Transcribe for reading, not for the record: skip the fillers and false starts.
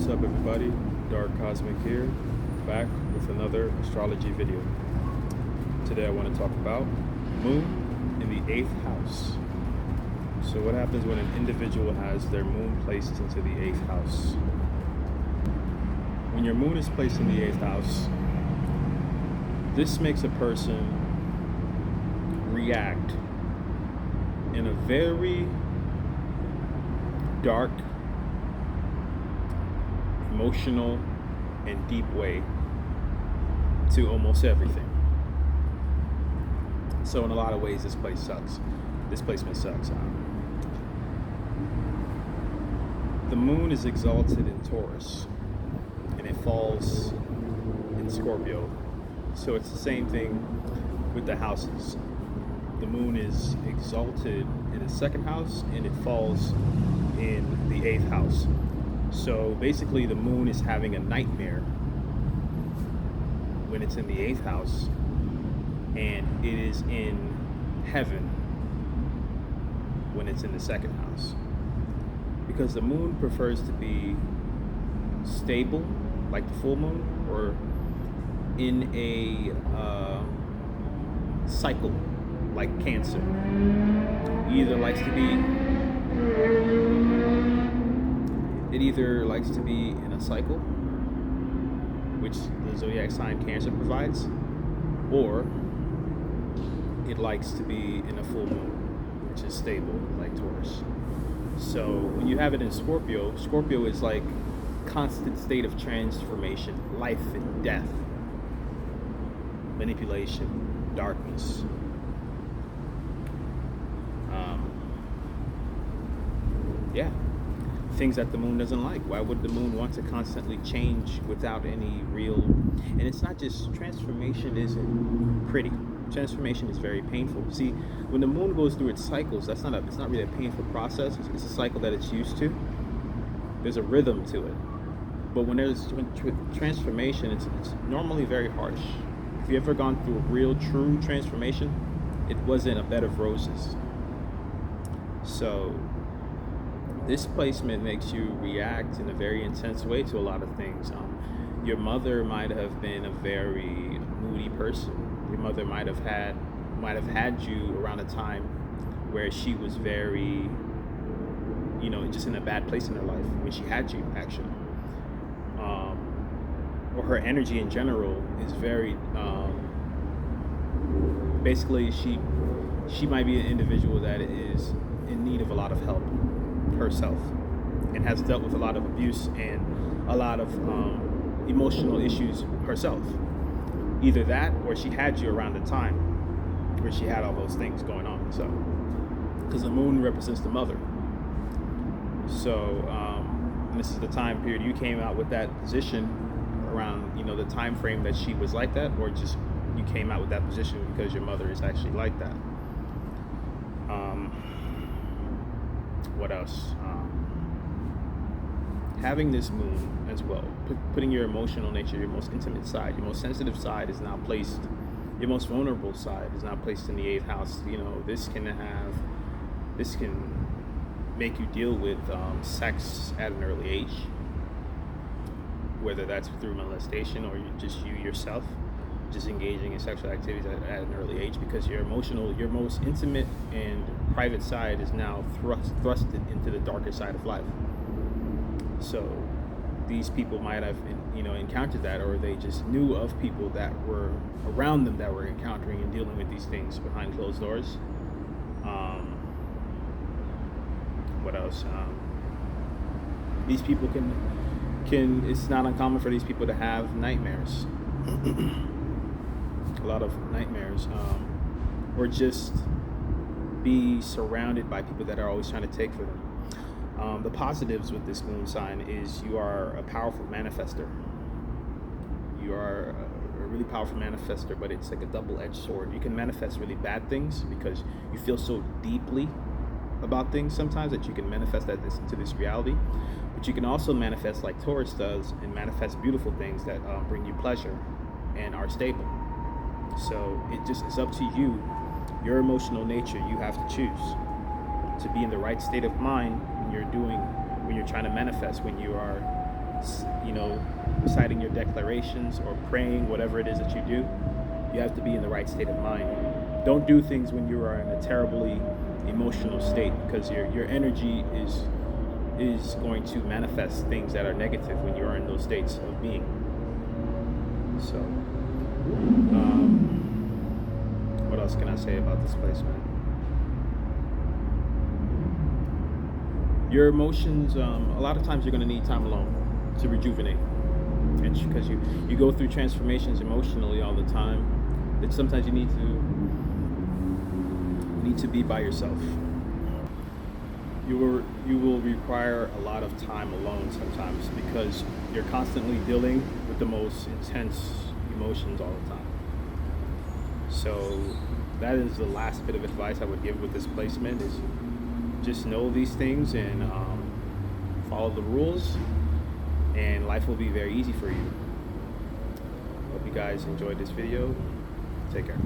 What's up, everybody? Dark Cosmic here, back with another astrology video. Today I want to talk about moon in the 8th house. So what happens when an individual has their moon placed into the 8th house? When your moon is placed in the 8th house, this makes a person react in a very dark, emotional, and deep way to almost everything. So in a lot of ways, this placement sucks. The moon is exalted in Taurus, and it falls in Scorpio. So it's the same thing with the houses. The moon is exalted in the 2nd house, and it falls in the 8th house. So basically, the moon is having a nightmare when it's in the 8th house, and it is in heaven when it's in the 2nd house. Because the moon prefers to be stable, like the full moon, or in a cycle, like Cancer. It either likes to be in a cycle, which the zodiac sign Cancer provides, or it likes to be in a full moon, which is stable, like Taurus. So when you have it in Scorpio is like constant state of transformation, life and death, manipulation, darkness. Things that the moon doesn't like. Why would the moon want to constantly change without any real? And it's not just transformation isn't pretty. Transformation is very painful. See, when the moon goes through its cycles, it's not really a painful process. It's a cycle that it's used to. There's a rhythm to it. But when there's transformation, it's normally very harsh. If you ever gone through a real, true transformation, it wasn't a bed of roses. So this placement makes you react in a very intense way to a lot of things. Your mother might have been a very moody person. Your mother might have had you around a time where she was very, just in a bad place in her life when she had you, actually. Or her energy in general is very, basically she might be an individual that is in need of a lot of help herself, and has dealt with a lot of abuse and a lot of emotional issues herself. Either that, or she had you around the time where she had all those things going on. So, because the moon represents the mother. So, this is the time period you came out with that position around, the time frame that she was like that, or just you came out with that position because your mother is actually like that. What else? Having this moon as well, putting your emotional nature, your most intimate side, your most sensitive side is now placed, your most vulnerable side is now placed in the 8th house. This can make you deal with sex at an early age, whether that's through molestation or you yourself just engaging in sexual activities at an early age, because your most intimate and private side is now thrusted into the darker side of life. So these people might have, encountered that, or they just knew of people that were around them that were encountering and dealing with these things behind closed doors. What else? These people can. It's not uncommon for these people to have nightmares. A lot of nightmares, or just be surrounded by people that are always trying to take for them. The positives with this moon sign is you are a powerful manifester. You are a really powerful manifester, but it's like a double-edged sword. You can manifest really bad things because you feel so deeply about things sometimes that you can manifest that into this reality. But you can also manifest like Taurus does, and manifest beautiful things that bring you pleasure and are stable. So it's up to you, your emotional nature. You have to choose to be in the right state of mind when you're trying to manifest, when you are you know, reciting your declarations or praying, whatever it is that you do, you have to be in the right state of mind. Don't do things when you are in a terribly emotional state, because your energy is going to manifest things that are negative when you are in those states of being. So, what else can I say about this placement? Your emotions, a lot of times you're going to need time alone to rejuvenate, and because you go through transformations emotionally all the time, that sometimes you need to be by yourself. You will require a lot of time alone sometimes, because you're constantly dealing with the most intense emotions all the time. So that is the last bit of advice I would give with this placement, is just know these things and follow the rules, and life will be very easy for you. Hope you guys enjoyed this video. Take care.